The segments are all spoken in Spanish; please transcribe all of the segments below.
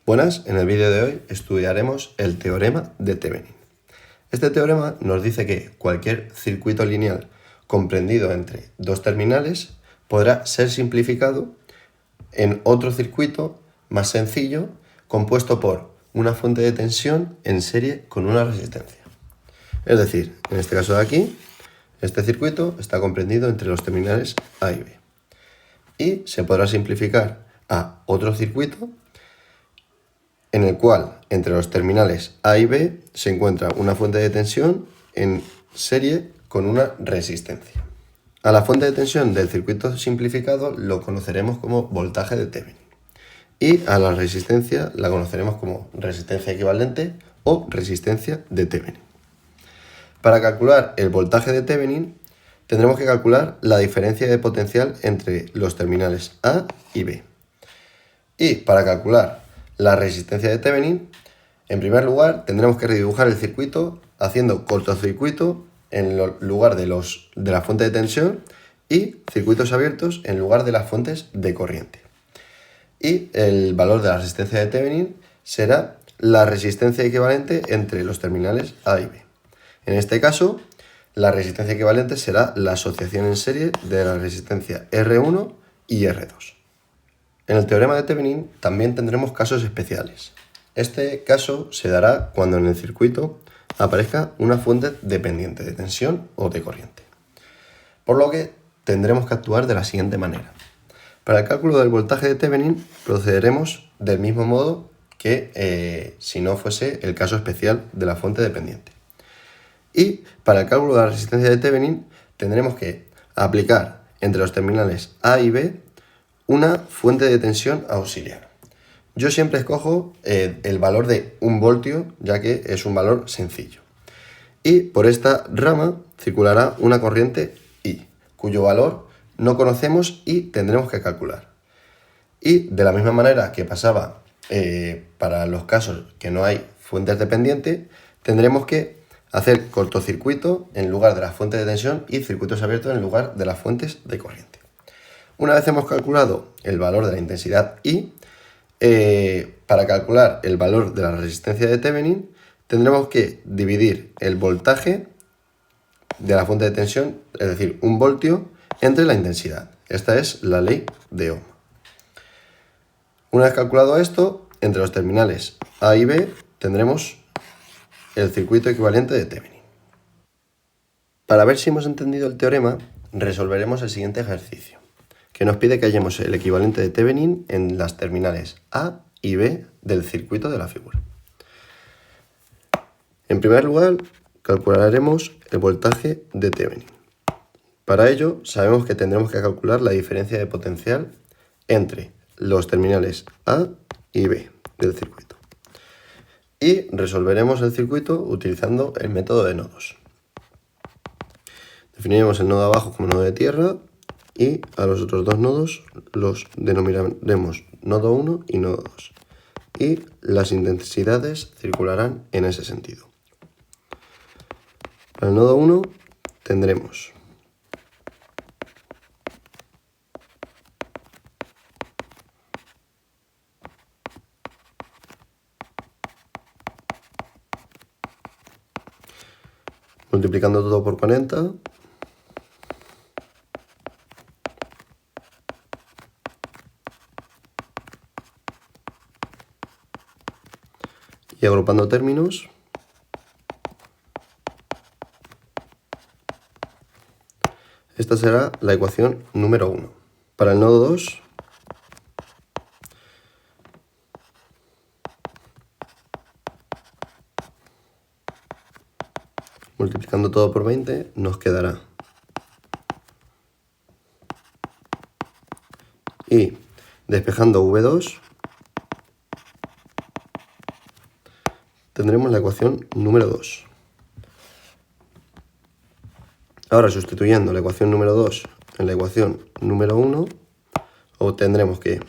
Buenas, en el vídeo de hoy estudiaremos el teorema de Thevenin. Este teorema nos dice que cualquier circuito lineal comprendido entre dos terminales podrá ser simplificado en otro circuito más sencillo compuesto por una fuente de tensión en serie con una resistencia. Es decir, en este caso de aquí, este circuito está comprendido entre los terminales A y B. Y se podrá simplificar a otro circuito en el cual entre los terminales A y B se encuentra una fuente de tensión en serie con una resistencia. A la fuente de tensión del circuito simplificado lo conoceremos como voltaje de Thevenin y a la resistencia la conoceremos como resistencia equivalente o resistencia de Thevenin. Para calcular el voltaje de Thevenin tendremos que calcular la diferencia de potencial entre los terminales A y B. Y para calcular la resistencia de Thevenin, en primer lugar tendremos que redibujar el circuito haciendo cortocircuito en lugar de la fuente de tensión y circuitos abiertos en lugar de las fuentes de corriente. Y el valor de la resistencia de Thevenin será la resistencia equivalente entre los terminales A y B. En este caso, la resistencia equivalente será la asociación en serie de la resistencia R1 y R2. En el teorema de Thevenin también tendremos casos especiales. Este caso se dará cuando en el circuito aparezca una fuente dependiente de tensión o de corriente. Por lo que tendremos que actuar de la siguiente manera. Para el cálculo del voltaje de Thevenin procederemos del mismo modo que si no fuese el caso especial de la fuente dependiente. Y para el cálculo de la resistencia de Thevenin tendremos que aplicar entre los terminales A y B una fuente de tensión auxiliar. Yo siempre escojo el valor de 1 voltio, ya que es un valor sencillo. Y por esta rama circulará una corriente I, cuyo valor no conocemos y tendremos que calcular. Y de la misma manera que pasaba para los casos que no hay fuentes dependientes, tendremos que hacer cortocircuito en lugar de las fuentes de tensión y circuitos abiertos en lugar de las fuentes de corriente. Una vez hemos calculado el valor de la intensidad I, para calcular el valor de la resistencia de Thevenin, tendremos que dividir el voltaje de la fuente de tensión, es decir, 1 voltio, entre la intensidad. Esta es la ley de Ohm. Una vez calculado esto, entre los terminales A y B tendremos el circuito equivalente de Thevenin. Para ver si hemos entendido el teorema, resolveremos el siguiente ejercicio, que nos pide que hallemos el equivalente de Thevenin en las terminales A y B del circuito de la figura. En primer lugar, calcularemos el voltaje de Thevenin. Para ello, sabemos que tendremos que calcular la diferencia de potencial entre los terminales A y B del circuito. Y resolveremos el circuito utilizando el método de nodos. Definiremos el nodo de abajo como nodo de tierra y a los otros dos nodos los denominaremos nodo 1 y nodo 2. Y las intensidades circularán en ese sentido. Para el nodo 1 tendremos multiplicando todo por 40, y agrupando términos, esta será la ecuación número 1. Para el nodo 2, multiplicando todo por 20, nos quedará. Y despejando V2, tendremos la ecuación número 2. Ahora, sustituyendo la ecuación número 2 en la ecuación número 1, obtendremos que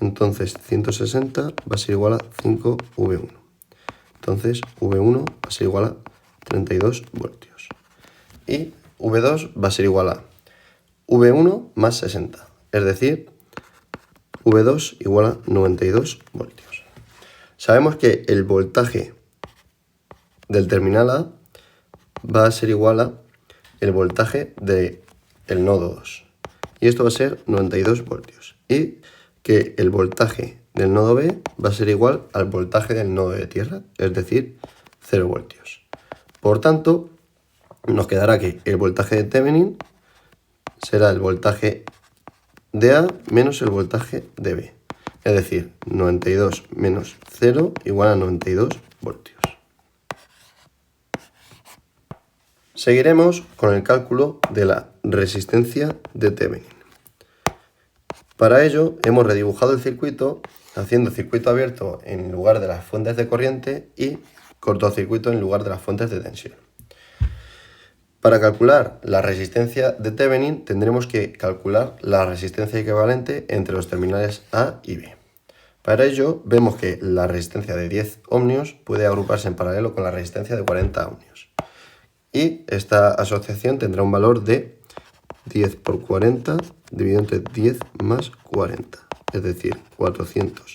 entonces 160 va a ser igual a 5V1. Entonces V1 va a ser igual a 32 voltios. Y V2 va a ser igual a V1 más 60, es decir, V2 igual a 92 voltios. Sabemos que el voltaje del terminal A va a ser igual a el voltaje del nodo 2. Y esto va a ser 92 voltios. Y que el voltaje del nodo B va a ser igual al voltaje del nodo de tierra, es decir, 0 voltios. Por tanto, nos quedará que el voltaje de Thevenin será el voltaje de A menos el voltaje de B. Es decir, 92 menos 0 igual a 92 voltios. Seguiremos con el cálculo de la resistencia de Thevenin. Para ello hemos redibujado el circuito haciendo circuito abierto en lugar de las fuentes de corriente y cortocircuito en lugar de las fuentes de tensión. Para calcular la resistencia de Thevenin tendremos que calcular la resistencia equivalente entre los terminales A y B. Para ello vemos que la resistencia de 10 ohmios puede agruparse en paralelo con la resistencia de 40 ohmios. Y esta asociación tendrá un valor de 10 por 40 dividido entre 10 más 40, es decir, 400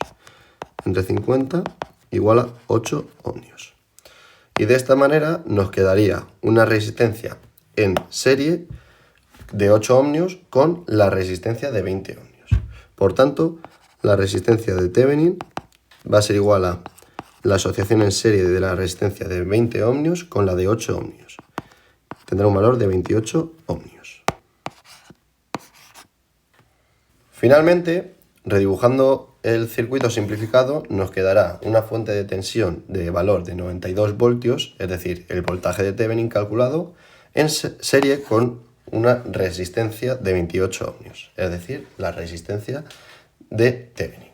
entre 50 igual a 8 ohmios. Y de esta manera nos quedaría una resistencia en serie de 8 ohmios con la resistencia de 20 ohmios. Por tanto, la resistencia de Thevenin va a ser igual a la asociación en serie de la resistencia de 20 ohmios con la de 8 ohmios. Tendrá un valor de 28 ohmios. Finalmente, redibujando el circuito simplificado, nos quedará una fuente de tensión de valor de 92 voltios, es decir, el voltaje de Thevenin calculado, en serie con una resistencia de 28 ohmios, es decir, la resistencia de Thevenin.